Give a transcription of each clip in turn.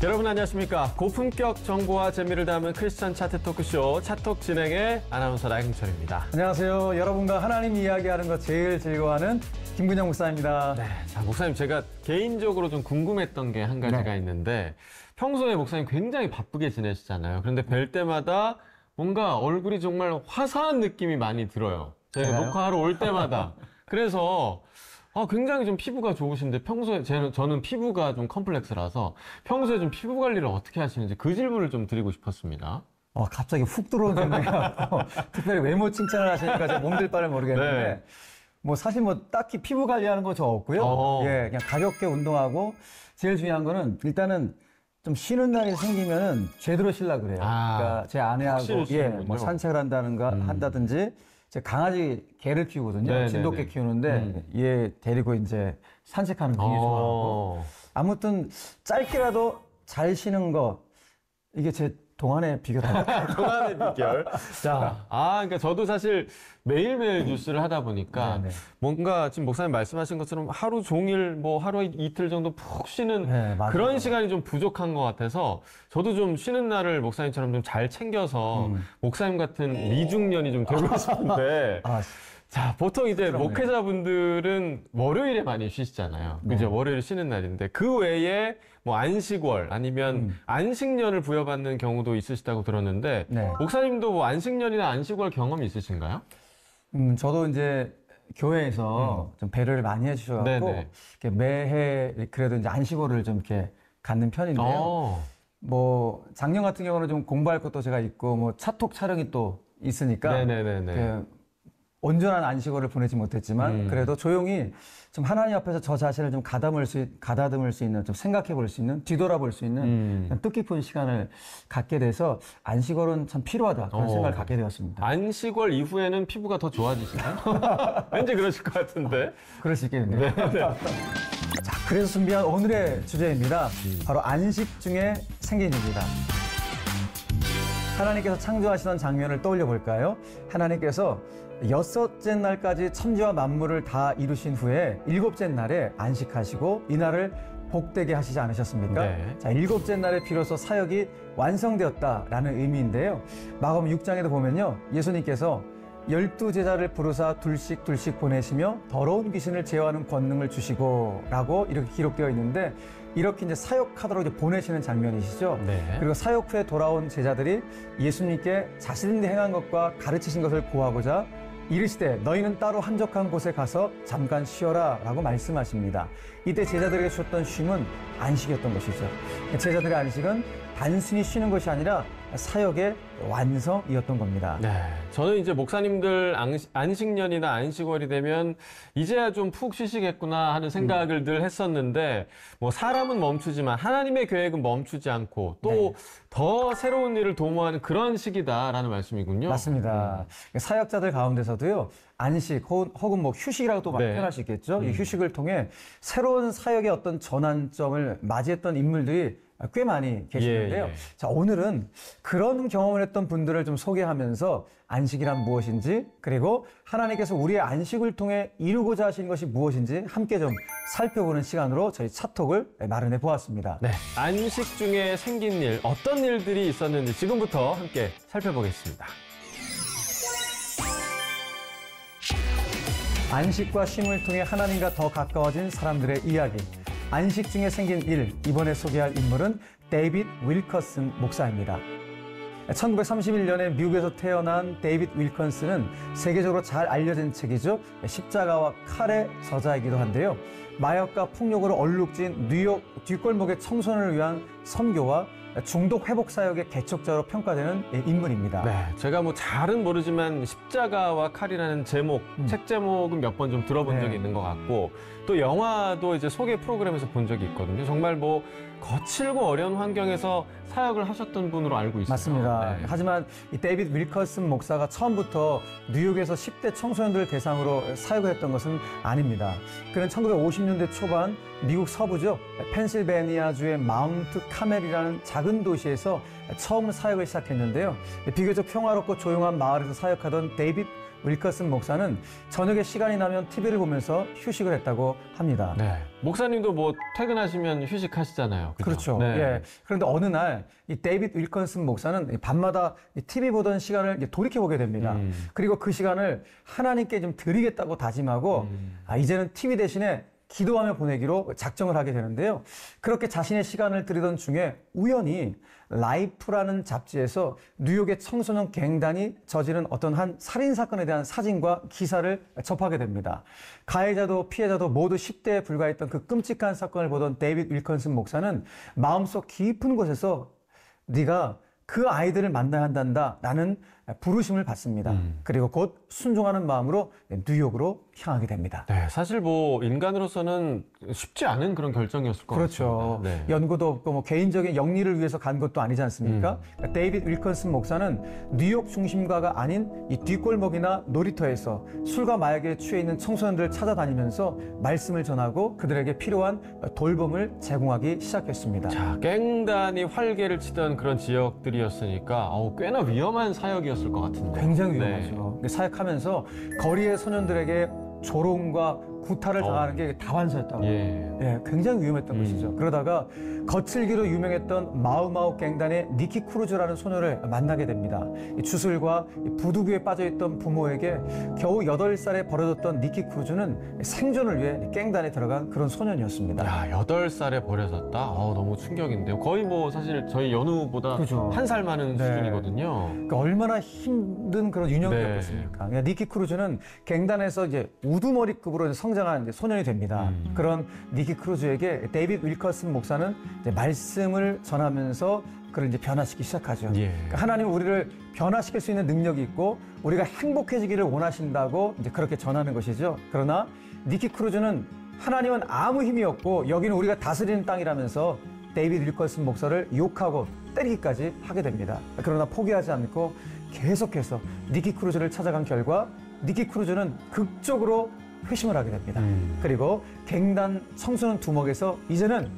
여러분 안녕하십니까. 고품격 정보와 재미를 담은 크리스천 차트 토크쇼 차톡 진행의 아나운서 나경철입니다. 안녕하세요. 여러분과 하나님 이야기하는 거 제일 즐거워하는 김근영 목사입니다. 네, 자 목사님 제가 개인적으로 좀 궁금했던 게 한 가지가 있는데 평소에 목사님 굉장히 바쁘게 지내시잖아요. 그런데 뵐 때마다 뭔가 얼굴이 정말 화사한 느낌이 많이 들어요. 제가 녹화하러 올 때마다. 그래서 굉장히 좀 피부가 좋으신데 평소에 저는 피부가 좀 컴플렉스라서 평소에 좀 피부 관리를 어떻게 하시는지 그 질문을 좀 드리고 싶었습니다. 갑자기 훅 들어온 생각이라고 특별히 외모 칭찬을 하시니까 제가 몸둘 바를 모르겠는데 뭐 사실 뭐 딱히 피부 관리하는 거 저 없고요. 예, 그냥 가볍게 운동하고 제일 중요한 거는 일단은 좀 쉬는 날이 생기면은 제대로 쉬려고 그래요. 그러니까 제 아내하고 뭐 산책을 한다든지 제 강아지 개를 키우거든요. 진돗개 키우는데 얘 데리고 이제 산책하는 거 되게 좋아하고 아무튼 짧게라도 잘 쉬는 거 이게 제 동안의 비결이에요. 동안의 비결. 자, 그러니까 저도 사실 매일매일 뉴스를 하다 보니까 뭔가 지금 목사님 말씀하신 것처럼 하루 종일 뭐 하루 이틀 정도 푹 쉬는 그런 시간이 좀 부족한 것 같아서 저도 좀 쉬는 날을 목사님처럼 좀 잘 챙겨서 목사님 같은 미중년이 좀 되고 싶은데 자, 보통 이제 목회자분들은 월요일에 많이 쉬시잖아요. 그죠? 월요일 쉬는 날인데 그 외에 뭐 안식월 아니면 안식년을 부여받는 경우도 있으시다고 들었는데 목사님도 뭐 안식년이나 안식월 경험이 있으신가요? 저도 이제 교회에서 좀 배려를 많이 해주셔가지고 매해 그래도 이제 안식월을 좀 이렇게 갖는 편인데요. 뭐 작년 같은 경우는 좀 공부할 것도 제가 있고 뭐 차톡 촬영이 또 있으니까 온전한 안식월을 보내지 못했지만 그래도 조용히 좀 하나님 앞에서 저 자신을 좀 가다듬을 수 있는, 좀 생각해 볼 수 있는, 뒤돌아볼 수 있는 뜻깊은 시간을 갖게 돼서 안식월은 참 필요하다 그런 생각을 갖게 되었습니다. 안식월 이후에는 피부가 더 좋아지시나요? 왠지 그러실 것 같은데. 그럴 수 있겠네요. 자, 그래서 준비한 오늘의 주제입니다. 바로 안식 중에 생긴 일입니다. 하나님께서 창조하시던 장면을 떠올려 볼까요? 하나님께서 6째 날까지 천지와 만물을 다 이루신 후에 7째 날에 안식하시고 이날을 복되게 하시지 않으셨습니까? 자, 7째 날에 비로소 사역이 완성되었다라는 의미인데요. 마가복음 6장에도 보면요. 예수님께서 12제자를 부르사 둘씩 보내시며 더러운 귀신을 제어하는 권능을 주시고 라고 이렇게 기록되어 있는데 이렇게 이제 사역하도록 이제 보내시는 장면이시죠. 그리고 사역 후에 돌아온 제자들이 예수님께 자신들이 행한 것과 가르치신 것을 고하고자 이르시되 너희는 따로 한적한 곳에 가서 잠깐 쉬어라 라고 말씀하십니다. 이때 제자들에게 주셨던 쉼은 안식이었던 것이죠. 제자들의 안식은 단순히 쉬는 것이 아니라 사역의 완성이었던 겁니다. 저는 이제 목사님들 안식년이나 안식월이 되면 이제야 좀 푹 쉬시겠구나 하는 생각을 늘 했었는데 뭐 사람은 멈추지만 하나님의 계획은 멈추지 않고 또 더 새로운 일을 도모하는 그런 시기다라는 말씀이군요. 맞습니다. 사역자들 가운데서도요. 안식 혹은 뭐 휴식이라고 또 표현할 수 있겠죠. 이 휴식을 통해 새로운 사역의 어떤 전환점을 맞이했던 인물들이 꽤 많이 계시는데요. 자, 오늘은 그런 경험을 했던 분들을 좀 소개하면서 안식이란 무엇인지 그리고 하나님께서 우리의 안식을 통해 이루고자 하신 것이 무엇인지 함께 좀 살펴보는 시간으로 저희 차톡을 마련해 보았습니다. 안식 중에 생긴 일, 어떤 일들이 있었는지 지금부터 함께 살펴보겠습니다. 안식과 쉼을 통해 하나님과 더 가까워진 사람들의 이야기. 안식 중에 생긴 일, 이번에 소개할 인물은 데이빗 윌커슨 목사입니다. 1931년에 미국에서 태어난 데이빗 윌커슨은 세계적으로 잘 알려진 책이죠. 십자가와 칼의 저자이기도 한데요. 마약과 폭력으로 얼룩진 뉴욕 뒷골목의 청소년을 위한 선교와 중독 회복 사역의 개척자로 평가되는 인물입니다. 제가 뭐 잘은 모르지만 십자가와 칼이라는 제목, 책 제목은 몇 번 좀 들어본 적이 있는 것 같고 또 영화도 이제 소개 프로그램에서 본 적이 있거든요. 정말 뭐 거칠고 어려운 환경에서 사역을 하셨던 분으로 알고 있습니다. 맞습니다. 하지만 이 데이빗 윌커슨 목사가 처음부터 뉴욕에서 10대 청소년들을 대상으로 사역을 했던 것은 아닙니다. 그는 1950년대 초반 미국 서부죠. 펜실베니아주의 마운트 카멜이라는 작은 도시에서 처음 사역을 시작했는데요. 비교적 평화롭고 조용한 마을에서 사역하던 데이빗 윌커슨 목사는 저녁에 시간이 나면 TV를 보면서 휴식을 했다고 합니다. 네. 목사님도 뭐 퇴근하시면 휴식하시잖아요. 그죠? 그렇죠. 네. 예. 그런데 어느 날 이 데이빗 윌커슨 목사는 밤마다 TV 보던 시간을 돌이켜 보게 됩니다. 그리고 그 시간을 하나님께 좀 드리겠다고 다짐하고 이제는 TV 대신에 기도하며 보내기로 작정을 하게 되는데요. 그렇게 자신의 시간을 들이던 중에 우연히 라이프라는 잡지에서 뉴욕의 청소년 갱단이 저지른 어떤 한 살인 사건에 대한 사진과 기사를 접하게 됩니다. 가해자도 피해자도 모두 10대에 불과했던 그 끔찍한 사건을 보던 데이빗 윌컨슨 목사는 마음속 깊은 곳에서 네가 그 아이들을 만나야 한단다 라는 부르심을 받습니다. 그리고 곧 순종하는 마음으로 뉴욕으로 향하게 됩니다. 네, 사실 뭐 인간으로서는 쉽지 않은 그런 결정이었을 것 그렇죠. 같습니다. 네. 연구도 없고 뭐 개인적인 영리를 위해서 간 것도 아니지 않습니까? 데이빗 윌컨슨 목사는 뉴욕 중심가가 아닌 이 뒷골목이나 놀이터에서 술과 마약에 취해 있는 청소년들을 찾아다니면서 말씀을 전하고 그들에게 필요한 돌봄을 제공하기 시작했습니다. 자, 갱단이 활개를 치던 그런 지역들이었으니까 꽤나 위험한 사역이었을 것 같은데. 굉장히 네. 위험하죠. 사역하면서 거리의 소년들에게 조롱과 구타를 당하는 게 다반사였다고. 예, 굉장히 위험했던 것이죠. 그러다가 거칠기로 유명했던 마우마우 갱단의 니키 크루즈라는 소녀를 만나게 됩니다. 이 주술과 부두교에 빠져있던 부모에게 겨우 8살에 버려졌던 니키 크루즈는 생존을 위해 갱단에 들어간 그런 소년이었습니다. 야, 8살에 버려졌다? 너무 충격인데요. 거의 뭐 사실 저희 연우보다 그죠. 한 살 많은 네. 수준이거든요. 그러니까 얼마나 힘든 그런 유년기였겠습니까? 그러니까 니키 크루즈는 갱단에서 이제 우두머리급으로 성장한 소년이 됩니다. 그런 니키 크루즈에게 데이빗 윌커슨 목사는 이제 말씀을 전하면서 그를 이제 변화시키기 시작하죠. 그러니까 하나님은 우리를 변화시킬 수 있는 능력이 있고 우리가 행복해지기를 원하신다고 이제 그렇게 전하는 것이죠. 그러나 니키 크루즈는 하나님은 아무 힘이 없고 여기는 우리가 다스리는 땅이라면서 데이빗 윌커슨 목사를 욕하고 때리기까지 하게 됩니다. 그러나 포기하지 않고 계속해서 니키 크루즈를 찾아간 결과 니키 크루즈는 극적으로 회심을 하게 됩니다. 그리고 갱단 청소년 두목에서 이제는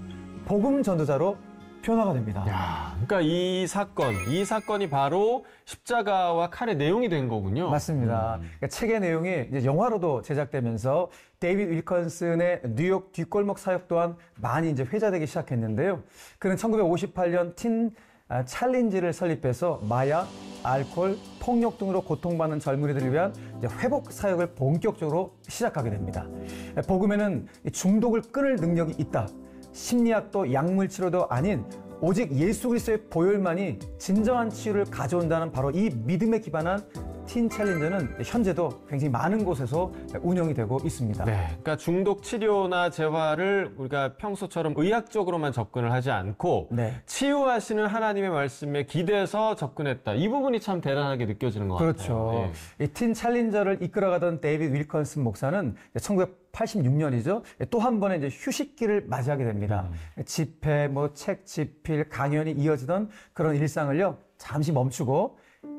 복음 전도자로 변화가 됩니다. 야, 그러니까 이 사건이 바로 십자가와 칼의 내용이 된 거군요. 맞습니다. 그러니까 책의 내용이 이제 영화로도 제작되면서 데이빗 윌컨슨의 뉴욕 뒷골목 사역 또한 많이 이제 회자되기 시작했는데요. 그는 1958년 틴 챌린지를 설립해서 마약, 알코올, 폭력 등으로 고통받는 젊은이들을 위한 이제 회복 사역을 본격적으로 시작하게 됩니다. 복음에는 중독을 끊을 능력이 있다. 심리학도 약물 치료도 아닌 오직 예수 그리스도의 보혈만이 진정한 치유를 가져온다는 바로 이 믿음에 기반한 틴 챌린저는 현재도 굉장히 많은 곳에서 운영이 되고 있습니다. 네, 그러니까 중독 치료나 재활을 우리가 평소처럼 의학적으로만 접근을 하지 않고 치유하시는 하나님의 말씀에 기대서 접근했다. 이 부분이 참 대단하게 느껴지는 것 같아요. 그렇죠. 이 틴 챌린저를 이끌어가던 데이빗 윌컨슨 목사는 1986년이죠. 또 한 번의 이제 휴식기를 맞이하게 됩니다. 집회, 책 집필, 강연이 이어지던 그런 일상을요 잠시 멈추고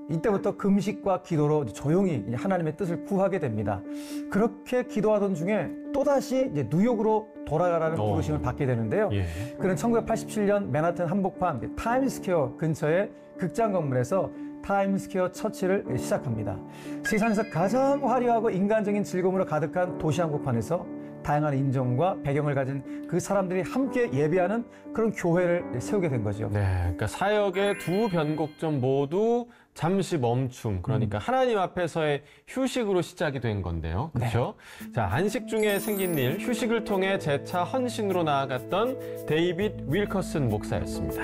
이때부터 금식과 기도로 조용히 하나님의 뜻을 구하게 됩니다. 그렇게 기도하던 중에 또다시 이제 뉴욕으로 돌아가라는 부르심을 받게 되는데요. 그는 1987년 맨하튼 한복판 타임스퀘어 근처의 극장 건물에서 타임스퀘어 처치를 시작합니다. 세상에서 가장 화려하고 인간적인 즐거움으로 가득한 도시 한복판에서 다양한 인종과 배경을 가진 그 사람들이 함께 예배하는 그런 교회를 세우게 된 거죠. 네, 그러니까 사역의 두 변곡점 모두 잠시 멈춤, 그러니까 하나님 앞에서의 휴식으로 시작이 된 건데요. 그렇죠? 자, 안식 중에 생긴 일, 휴식을 통해 재차 헌신으로 나아갔던 데이빗 윌커슨 목사였습니다.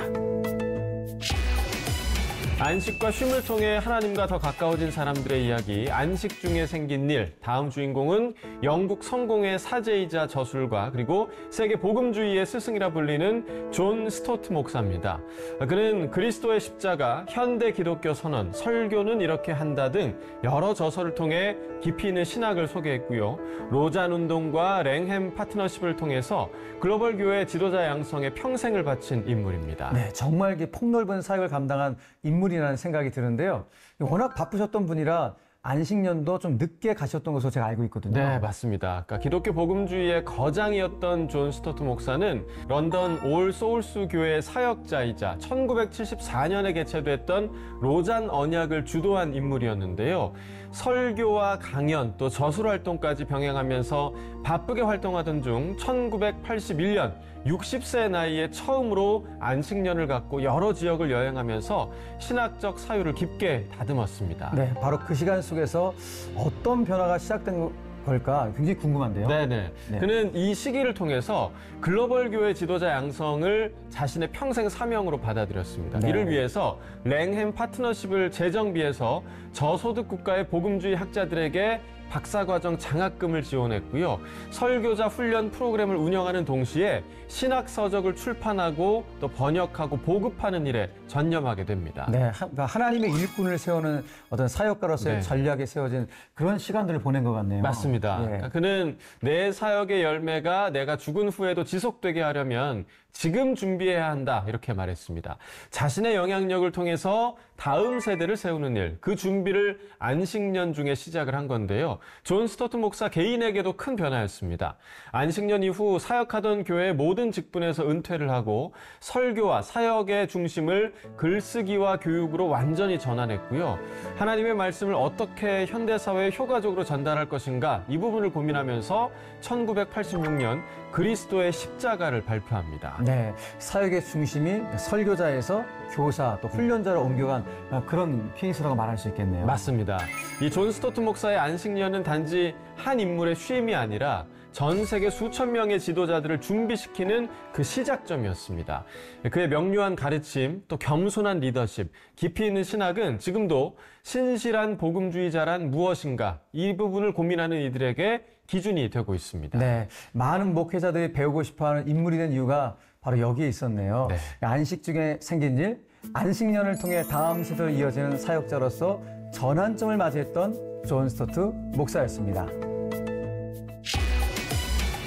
안식과 쉼을 통해 하나님과 더 가까워진 사람들의 이야기, 안식 중에 생긴 일. 다음 주인공은 영국 성공의 사제이자 저술가, 그리고 세계 복음주의의 스승이라 불리는 존 스토트 목사입니다. 그는 그리스도의 십자가, 현대 기독교 선언, 설교는 이렇게 한다 등 여러 저서를 통해 깊이 있는 신학을 소개했고요. 로잔 운동과 랭햄 파트너십을 통해서 글로벌 교회 지도자 양성에 평생을 바친 인물입니다. 네, 정말 폭넓은 사역을 감당한 인물이라는 생각이 드는데요. 워낙 바쁘셨던 분이라 안식년도 좀 늦게 가셨던 것으로 제가 알고 있거든요. 네, 맞습니다. 그러니까 기독교 복음주의의 거장이었던 존 스토트 목사는 런던 올 소울스 교회의 사역자이자 1974년에 개최됐던 로잔 언약을 주도한 인물이었는데요. 설교와 강연 또 저술 활동까지 병행하면서 바쁘게 활동하던 중 1981년 60세 나이에 처음으로 안식년을 갖고 여러 지역을 여행하면서 신학적 사유를 깊게 다듬었습니다. 네, 바로 그 시간 속에서 어떤 변화가 시작된 걸까 굉장히 궁금한데요. 네네. 네. 그는 이 시기를 통해서 글로벌 교회 지도자 양성을 자신의 평생 사명으로 받아들였습니다. 네. 이를 위해서 랭햄 파트너십을 재정비해서 저소득 국가의 복음주의 학자들에게 박사과정 장학금을 지원했고요. 설교자 훈련 프로그램을 운영하는 동시에 신학 서적을 출판하고 또 번역하고 보급하는 일에 전념하게 됩니다. 네, 그러니까 하나님의 일꾼을 세우는 어떤 사역가로서의 네. 전략에 세워진 그런 시간들을 보낸 것 같네요. 맞습니다. 예. 그러니까 그는 내 사역의 열매가 내가 죽은 후에도 지속되게 하려면 지금 준비해야 한다 이렇게 말했습니다. 자신의 영향력을 통해서 다음 세대를 세우는 일, 그 준비를 안식년 중에 시작을 한 건데요. 존 스토트 목사 개인에게도 큰 변화였습니다. 안식년 이후 사역하던 교회의 모든 직분에서 은퇴를 하고 설교와 사역의 중심을 글쓰기와 교육으로 완전히 전환했고요. 하나님의 말씀을 어떻게 현대사회에 효과적으로 전달할 것인가 이 부분을 고민하면서 1986년 그리스도의 십자가를 발표합니다. 네, 사역의 중심이 설교자에서 교사 또 훈련자로 옮겨간 그런 케이스라고 말할 수 있겠네요. 맞습니다. 이 존 스토트 목사의 안식년은 단지 한 인물의 쉼이 아니라 전 세계 수천 명의 지도자들을 준비시키는 그 시작점이었습니다. 그의 명료한 가르침, 또 겸손한 리더십, 깊이 있는 신학은 지금도 신실한 복음주의자란 무엇인가 이 부분을 고민하는 이들에게 기준이 되고 있습니다. 네, 많은 목회자들이 배우고 싶어하는 인물이 된 이유가 바로 여기에 있었네요. 네. 안식 중에 생긴 일, 안식년을 통해 다음 세대로 이어지는 사역자로서 전환점을 맞이했던 존 스토트 목사였습니다.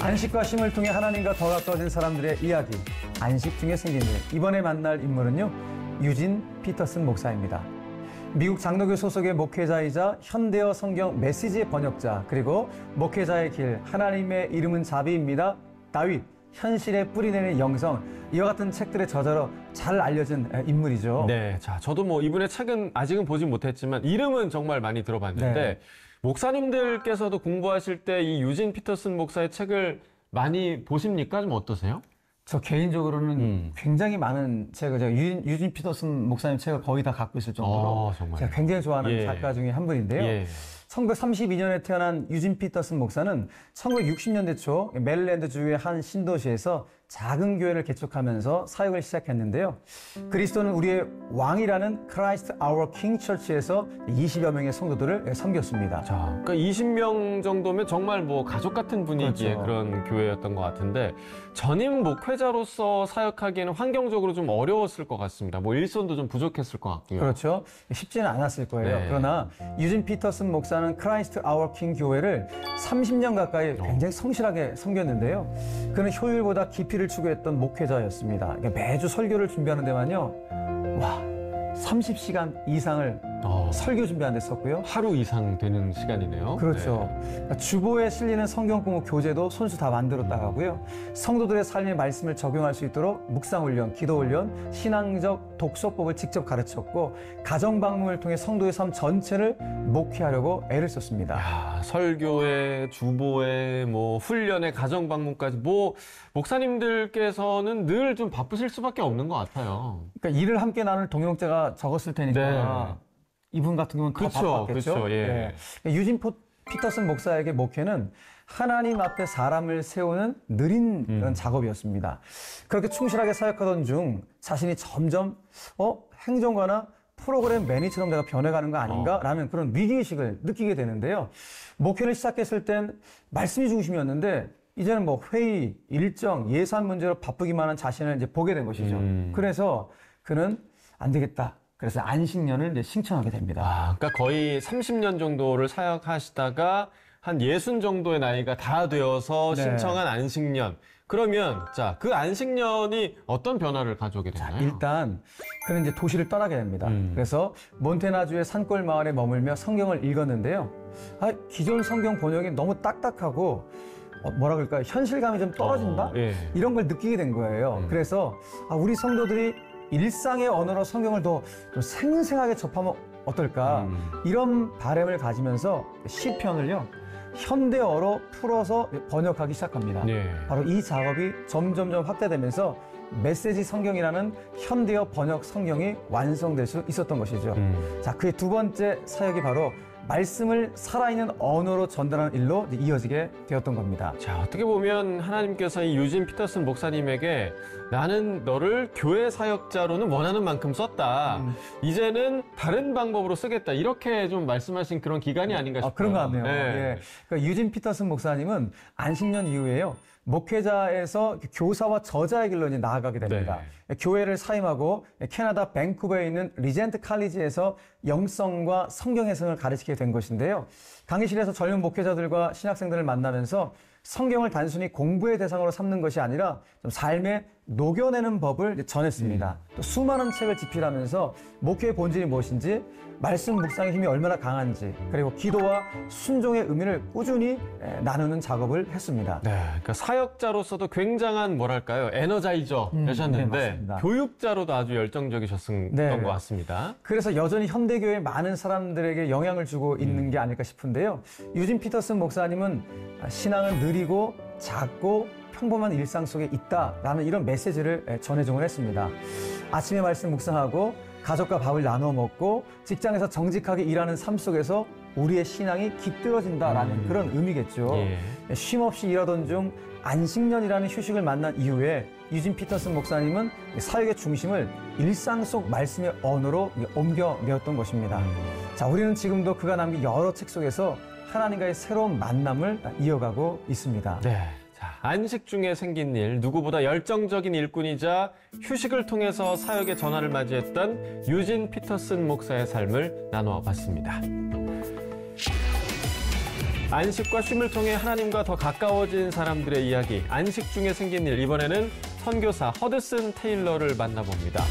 안식과 쉼을 통해 하나님과 더 가까워진 사람들의 이야기, 안식 중에 생긴 일. 이번에 만날 인물은요, 유진 피터슨 목사입니다. 미국 장로교 소속의 목회자이자 현대어 성경 메시지의 번역자, 그리고 목회자의 길, 하나님의 이름은 자비입니다. 다윗, 현실에 뿌리내는 영성, 이와 같은 책들의 저자로 잘 알려진 인물이죠. 네, 자, 저도 뭐 이분의 책은 아직은 보진 못했지만 이름은 정말 많이 들어봤는데 네. 목사님들께서도 공부하실 때 이 유진 피터슨 목사의 책을 많이 보십니까? 좀 어떠세요? 저 개인적으로는 굉장히 많은 책을 제가 유진 피터슨 목사님 책을 거의 다 갖고 있을 정도로 정말. 제가 굉장히 좋아하는 예. 작가 중에 한 분인데요. 예. 1932년에 태어난 유진 피터슨 목사는 1960년대 초 메릴랜드주의 한 신도시에서 작은 교회를 개척하면서 사역을 시작했는데요. 그리스도는 우리의 왕이라는 Christ Our King Church에서 20여 명의 성도들을 섬겼습니다. 자, 그러니까 20명 정도면 정말 뭐 가족 같은 분위기의 그렇죠. 그런 교회였던 것 같은데 전임 목회자로서 사역하기에는 환경적으로 좀 어려웠을 것 같습니다. 뭐 일손도 좀 부족했을 것 같고요. 그렇죠. 쉽지는 않았을 거예요. 네. 그러나 유진 피터슨 목사는 크라이스트 아워 킹 교회를 30년 가까이 굉장히 성실하게 섬겼는데요. 그는 효율보다 깊이를 추구했던 목회자였습니다. 그러니까 매주 설교를 준비하는 데만요. 와, 30시간 이상을 설교 준비하는 데 썼고요. 하루 이상 되는 시간이네요. 그렇죠. 네. 그러니까 주보에 실리는 성경 공부 교재도 손수 다 만들었다 하고요. 성도들의 삶의 말씀을 적용할 수 있도록 묵상훈련, 기도훈련, 신앙적 독서법을 직접 가르쳤고 가정 방문을 통해 성도의 삶 전체를 목회하려고 애를 썼습니다. 야, 설교에 주보에 뭐 훈련에 가정 방문까지 뭐 목사님들께서는 늘 좀 바쁘실 수밖에 없는 것 같아요. 그러니까 일을 함께 나눌 동역자가 적었을 테니까 이분 같은 경우는 더 그렇죠, 바빴겠죠. 그렇죠, 예. 네. 유진 피터슨 목사에게 목회는 하나님 앞에 사람을 세우는 느린 그런 작업이었습니다. 그렇게 충실하게 사역하던 중 자신이 점점 행정가나 프로그램 매니저처럼 내가 변해가는 거 아닌가라는 그런 위기의식을 느끼게 되는데요. 목회를 시작했을 땐 말씀이 중심이었는데 이제는 뭐 회의, 일정, 예산 문제로 바쁘기만 한 자신을 이제 보게 된 것이죠. 그래서 그는 안 되겠다. 그래서 안식년을 이제 신청하게 됩니다. 그러니까 거의 30년 정도를 사역하시다가 한 60 정도의 나이가 다 되어서 네. 신청한 안식년. 그러면 자, 그 안식년이 어떤 변화를 가져오게 되나요? 자, 일단 그는 이제 도시를 떠나게 됩니다. 그래서 몬테나주의 산골 마을에 머물며 성경을 읽었는데요. 기존 성경 번역이 너무 딱딱하고 뭐라 그럴까요? 현실감이 좀 떨어진다? 예. 이런 걸 느끼게 된 거예요. 그래서 우리 성도들이 일상의 언어로 성경을 더 좀 생생하게 접하면 어떨까? 이런 바람을 가지면서 시편을요. 현대어로 풀어서 번역하기 시작합니다. 네. 바로 이 작업이 점점점 확대되면서 메시지 성경이라는 현대어 번역 성경이 완성될 수 있었던 것이죠. 자, 그의 두 번째 사역이 바로 말씀을 살아있는 언어로 전달하는 일로 이어지게 되었던 겁니다. 자, 어떻게 보면 하나님께서 이 유진 피터슨 목사님에게 나는 너를 교회 사역자로는 원하는 만큼 썼다. 이제는 다른 방법으로 쓰겠다. 이렇게 좀 말씀하신 그런 기간이 아닌가 싶어요. 그런 것 같네요. 네. 예. 그러니까 유진 피터슨 목사님은 안식년 이후에요. 목회자에서 교사와 저자의 길로 이제 나아가게 됩니다. 교회를 사임하고 캐나다 밴쿠버에 있는 리젠트 칼리지에서 영성과 성경 해석을 가르치게 된 것인데요. 강의실에서 젊은 목회자들과 신학생들을 만나면서 성경을 단순히 공부의 대상으로 삼는 것이 아니라 좀 삶에 녹여내는 법을 전했습니다. 또 수많은 책을 집필하면서 목회의 본질이 무엇인지, 말씀 묵상의 힘이 얼마나 강한지, 그리고 기도와 순종의 의미를 꾸준히 나누는 작업을 했습니다. 네, 그러니까 사역자로서도 굉장한 뭐랄까요, 에너자이저였는데 네, 교육자로도 아주 열정적이셨던 것 같습니다. 그래서 여전히 현대교회 많은 사람들에게 영향을 주고 있는 게 아닐까 싶은데요. 유진 피터슨 목사님은 신앙은 느리고 작고 평범한 일상 속에 있다라는 이런 메시지를 전해종을 했습니다. 아침에 말씀 묵상하고 가족과 밥을 나눠 먹고 직장에서 정직하게 일하는 삶 속에서 우리의 신앙이 깃들어진다라는 그런 의미겠죠. 쉼없이 일하던 중 안식년이라는 휴식을 만난 이후에 유진 피터슨 목사님은 사역의 중심을 일상 속 말씀의 언어로 옮겨내었던 것입니다. 자, 우리는 지금도 그가 남긴 여러 책 속에서 하나님과의 새로운 만남을 이어가고 있습니다. 네. 자, 안식 중에 생긴 일, 누구보다 열정적인 일꾼이자 휴식을 통해서 사역의 전환을 맞이했던 유진 피터슨 목사의 삶을 나누어 봤습니다. 안식과 쉼을 통해 하나님과 더 가까워진 사람들의 이야기, 안식 중에 생긴 일, 이번에는 선교사 허드슨 테일러를 만나봅니다.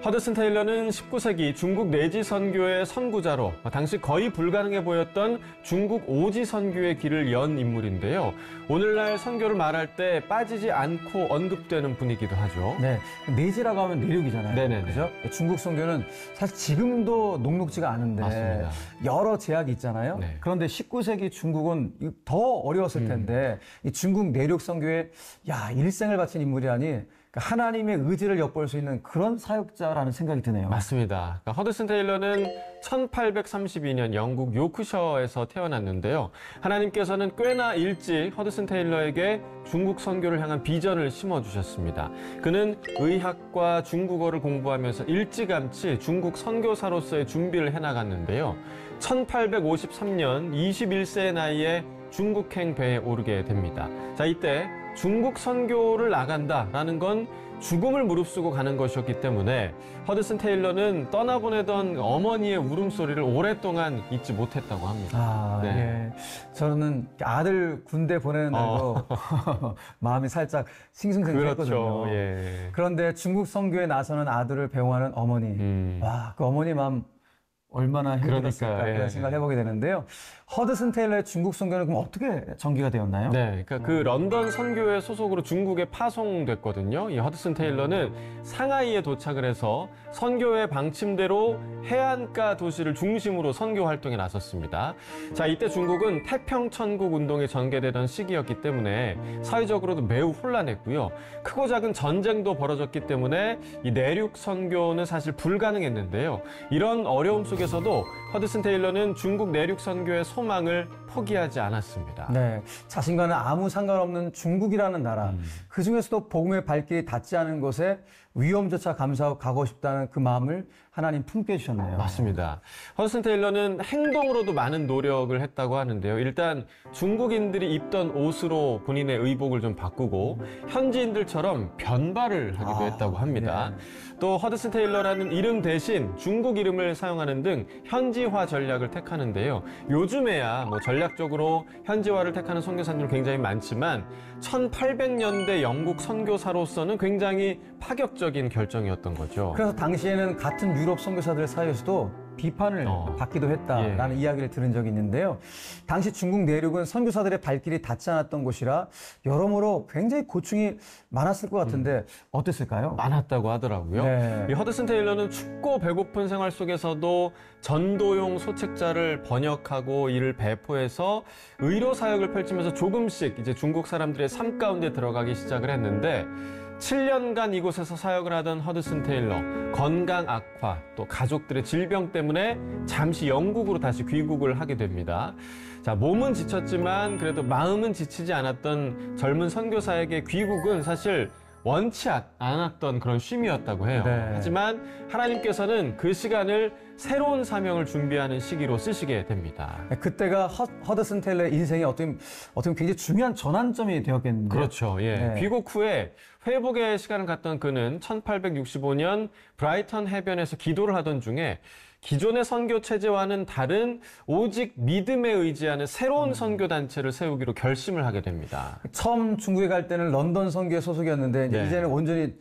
허드슨 테일러는 19세기 중국 내지 선교의 선구자로 당시 거의 불가능해 보였던 중국 오지 선교의 길을 연 인물인데요. 오늘날 선교를 말할 때 빠지지 않고 언급되는 분이기도 하죠. 네, 내지라고 하면 내륙이잖아요. 네네네. 그죠? 중국 선교는 사실 지금도 녹록지가 않은데 맞습니다. 여러 제약이 있잖아요. 네. 그런데 19세기 중국은 더 어려웠을 텐데 이 중국 내륙 선교에 일생을 바친 인물이라니 하나님의 의지를 엿볼 수 있는 그런 사역자라는 생각이 드네요. 맞습니다. 그러니까 허드슨 테일러는 1832년 영국 요크셔에서 태어났는데요. 하나님께서는 꽤나 일찍 허드슨 테일러에게 중국 선교를 향한 비전을 심어주셨습니다. 그는 의학과 중국어를 공부하면서 일찌감치 중국 선교사로서의 준비를 해나갔는데요. 1853년 21세의 나이에 중국행 배에 오르게 됩니다. 자, 이때 중국 선교를 나간다라는 건 죽음을 무릅쓰고 가는 것이었기 때문에 허드슨 테일러는 떠나보내던 어머니의 울음소리를 오랫동안 잊지 못했다고 합니다. 예. 저는 아들 군대 보내는 날도 마음이 살짝 싱숭생숭했거든요. 그렇죠. 예. 그런데 중국 선교에 나서는 아들을 배웅하는 어머니, 그 어머니 마음 얼마나 힘들었을까 그런 생각을 해보게 되는데요. 허드슨 테일러의 중국 선교는 그럼 어떻게 전개가 되었나요? 네, 그러니까 그 런던 선교회 소속으로 중국에 파송됐거든요. 이 허드슨 테일러는 상하이에 도착을 해서 선교회 방침대로 해안가 도시를 중심으로 선교 활동에 나섰습니다. 자, 이때 중국은 태평천국 운동이 전개되던 시기였기 때문에 사회적으로도 매우 혼란했고요. 크고 작은 전쟁도 벌어졌기 때문에 이 내륙 선교는 사실 불가능했는데요. 이런 어려움 속에서도 허드슨 테일러는 중국 내륙 선교의 소망을 포기하지 않았습니다. 네, 자신과는 아무 상관없는 중국이라는 나라, 그 중에서도 복음의 발길이 닿지 않은 곳에 위험조차 감수하고 가고 싶다는 그 마음을 하나님 품게 해주셨네요. 맞습니다. 허드슨 테일러는 행동으로도 많은 노력을 했다고 하는데요. 일단 중국인들이 입던 옷으로 본인의 의복을 좀 바꾸고 현지인들처럼 변발을 하기도 했다고 합니다. 네. 또 허드슨 테일러라는 이름 대신 중국 이름을 사용하는 등 현지화 전략을 택하는데요. 요즘에야 뭐 전략 전략적으로 현지화를 택하는 선교사들은 굉장히 많지만 1800년대 영국 선교사로서는 굉장히 파격적인 결정이었던 거죠. 그래서 당시에는 같은 유럽 선교사들 사이에서도 비판을 받기도 했다라는 이야기를 들은 적이 있는데요. 당시 중국 내륙은 선교사들의 발길이 닿지 않았던 곳이라 여러모로 굉장히 고충이 많았을 것 같은데 어땠을까요? 많았다고 하더라고요. 네. 이 허드슨 테일러는 춥고 배고픈 생활 속에서도 전도용 소책자를 번역하고 이를 배포해서 의료 사역을 펼치면서 조금씩 이제 중국 사람들의 삶 가운데 들어가기 시작을 했는데 7년간 이곳에서 사역을 하던 허드슨 테일러, 건강 악화, 또 가족들의 질병 때문에 잠시 영국으로 다시 귀국을 하게 됩니다. 자, 몸은 지쳤지만 그래도 마음은 지치지 않았던 젊은 선교사에게 귀국은 사실 원치 않았던 그런 쉼이었다고 해요. 네. 하지만 하나님께서는 그 시간을 새로운 사명을 준비하는 시기로 쓰시게 됩니다. 그때가 허드슨 테일러의 인생이 어떻게 보면 굉장히 중요한 전환점이 되었겠는데요. 그렇죠. 예. 네. 귀국 후에 회복의 시간을 갖던 그는 1865년 브라이턴 해변에서 기도를 하던 중에 기존의 선교 체제와는 다른 오직 믿음에 의지하는 새로운 선교 단체를 세우기로 결심을 하게 됩니다. 처음 중국에 갈 때는 런던 선교회 소속이었는데 네. 이제는 온전히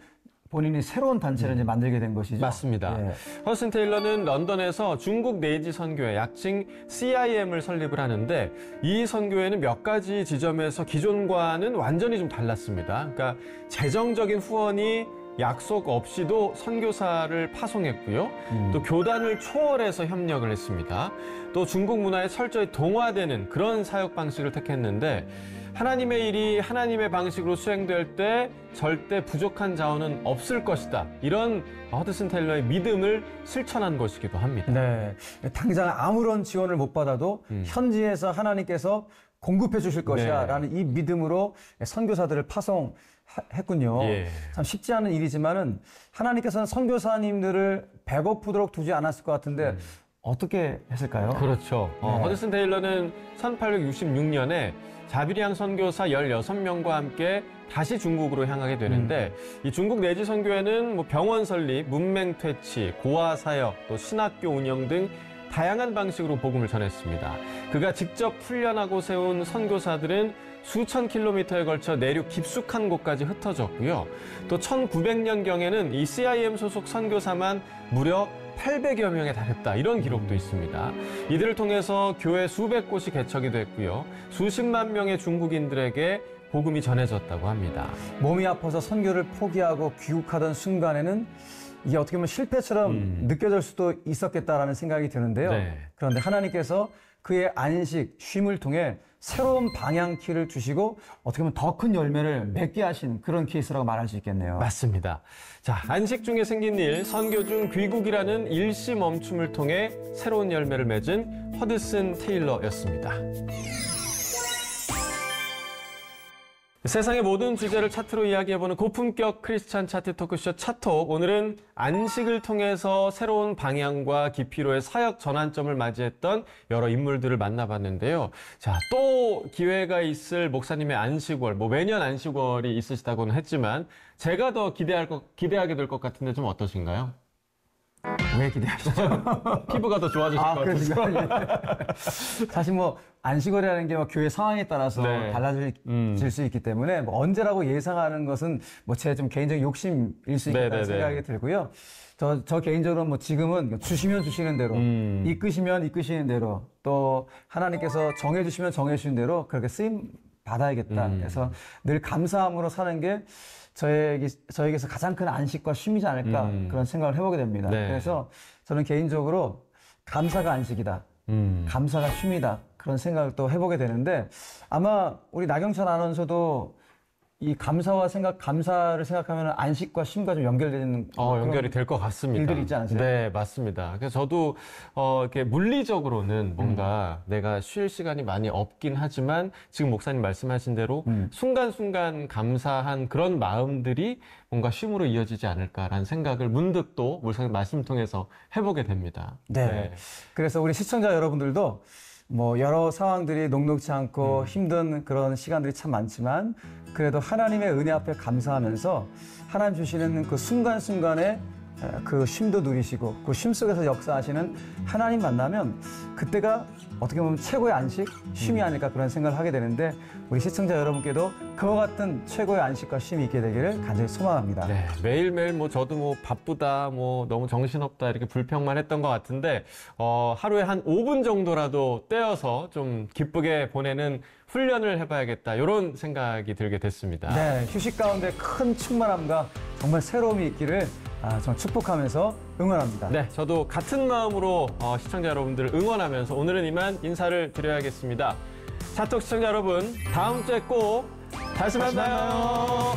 본인이 새로운 단체를 이제 만들게 된 것이죠. 맞습니다. 예. 허드슨 테일러는 런던에서 중국 내지 선교회, 약칭 CIM을 설립을 하는데 이 선교회는 몇 가지 지점에서 기존과는 완전히 좀 달랐습니다. 그러니까 재정적인 후원이 약속 없이도 선교사를 파송했고요. 또 교단을 초월해서 협력을 했습니다. 또 중국 문화에 철저히 동화되는 그런 사역 방식을 택했는데 하나님의 일이 하나님의 방식으로 수행될 때 절대 부족한 자원은 없을 것이다. 이런 허드슨 테일러의 믿음을 실천한 것이기도 합니다. 네. 당장 아무런 지원을 못 받아도 현지에서 하나님께서 공급해 주실 것이야 라는 이 믿음으로 선교사들을 파송했군요. 예. 참 쉽지 않은 일이지만은 하나님께서는 선교사님들을 배고프도록 두지 않았을 것 같은데 어떻게 했을까요? 그렇죠. 네. 허드슨 테일러는 1866년에 자비량 선교사 16명과 함께 다시 중국으로 향하게 되는데 이 중국 내지 선교회는 뭐 병원 설립, 문맹 퇴치, 고아 사역, 또 신학교 운영 등 다양한 방식으로 복음을 전했습니다. 그가 직접 훈련하고 세운 선교사들은 수천 킬로미터에 걸쳐 내륙 깊숙한 곳까지 흩어졌고요. 또 1900년경에는 이 CIM 소속 선교사만 무려 800여 명에 달했다. 이런 기록도 있습니다. 이들을 통해서 교회 수백 곳이 개척이 됐고요. 수십만 명의 중국인들에게 복음이 전해졌다고 합니다. 몸이 아파서 선교를 포기하고 귀국하던 순간에는 이게 어떻게 보면 실패처럼 느껴질 수도 있었겠다라는 생각이 드는데요. 네. 그런데 하나님께서 그의 안식, 쉼을 통해 새로운 방향키를 주시고 어떻게 보면 더 큰 열매를 맺게 하신 그런 케이스라고 말할 수 있겠네요. 맞습니다. 자, 안식 중에 생긴 일, 선교 중 귀국이라는 일시 멈춤을 통해 새로운 열매를 맺은 허드슨 테일러였습니다. 세상의 모든 주제를 차트로 이야기해보는 고품격 크리스찬 차트 토크쇼 차톡. 오늘은 안식을 통해서 새로운 방향과 깊이로의 사역 전환점을 맞이했던 여러 인물들을 만나봤는데요. 자, 또 기회가 있을 목사님의 안식월, 뭐 매년 안식월이 있으시다고는 했지만 제가 더 기대하게 될 것 같은데 좀 어떠신가요? 왜 기대하시죠? 피부가 더 좋아지실 것 같아요. 사실 뭐 안식월이라는 게 뭐 교회 상황에 따라서 네. 달라질 수 있기 때문에 뭐 언제라고 예상하는 것은 뭐 제 좀 개인적인 욕심일 수 있다는 생각이 들고요. 저 개인적으로 뭐 지금은 주시면 주시는 대로, 이끄시면 이끄시는 대로, 또 하나님께서 정해주시면 정해주시는 대로 그렇게 쓰임 받아야겠다. 그래서 늘 감사함으로 사는 게 저에게서 가장 큰 안식과 쉼이지 않을까 그런 생각을 해보게 됩니다. 네. 그래서 저는 개인적으로 감사가 안식이다. 감사가 쉼이다. 그런 생각을 또 해보게 되는데 아마 우리 나경찬 아나운서도 이 감사를 생각하면 안식과 쉼과 좀 연결되는 연결이 될 것 같습니다. 일들이 있지 않으세요? 네, 맞습니다. 그래서 저도 이렇게 물리적으로는 뭔가 내가 쉴 시간이 많이 없긴 하지만 지금 목사님 말씀하신 대로 순간순간 감사한 그런 마음들이 뭔가 쉼으로 이어지지 않을까라는 생각을 문득 또 목사님 말씀 통해서 해보게 됩니다. 네. 그래서 우리 시청자 여러분들도 뭐 여러 상황들이 녹록지 않고 힘든 그런 시간들이 참 많지만 그래도 하나님의 은혜 앞에 감사하면서 하나님 주시는 그 순간순간에 그 쉼도 누리시고 그 쉼 속에서 역사하시는 하나님 만나면 그때가 어떻게 보면 최고의 안식, 쉼이 아닐까 그런 생각을 하게 되는데 우리 시청자 여러분께도 그와 같은 최고의 안식과 쉼이 있게 되기를 간절히 소망합니다. 네, 매일매일 뭐 저도 뭐 바쁘다, 뭐 너무 정신없다 이렇게 불평만 했던 것 같은데 하루에 한 5분 정도라도 떼어서 좀 기쁘게 보내는 훈련을 해봐야겠다 이런 생각이 들게 됐습니다. 네, 휴식 가운데 큰 충만함과 정말 새로움이 있기를 정말 축복하면서 응원합니다. 네, 저도 같은 마음으로 시청자 여러분들을 응원하면서 오늘은 이만 인사를 드려야겠습니다. 차톡 시청자 여러분, 다음 주에 꼭 다시 만나요.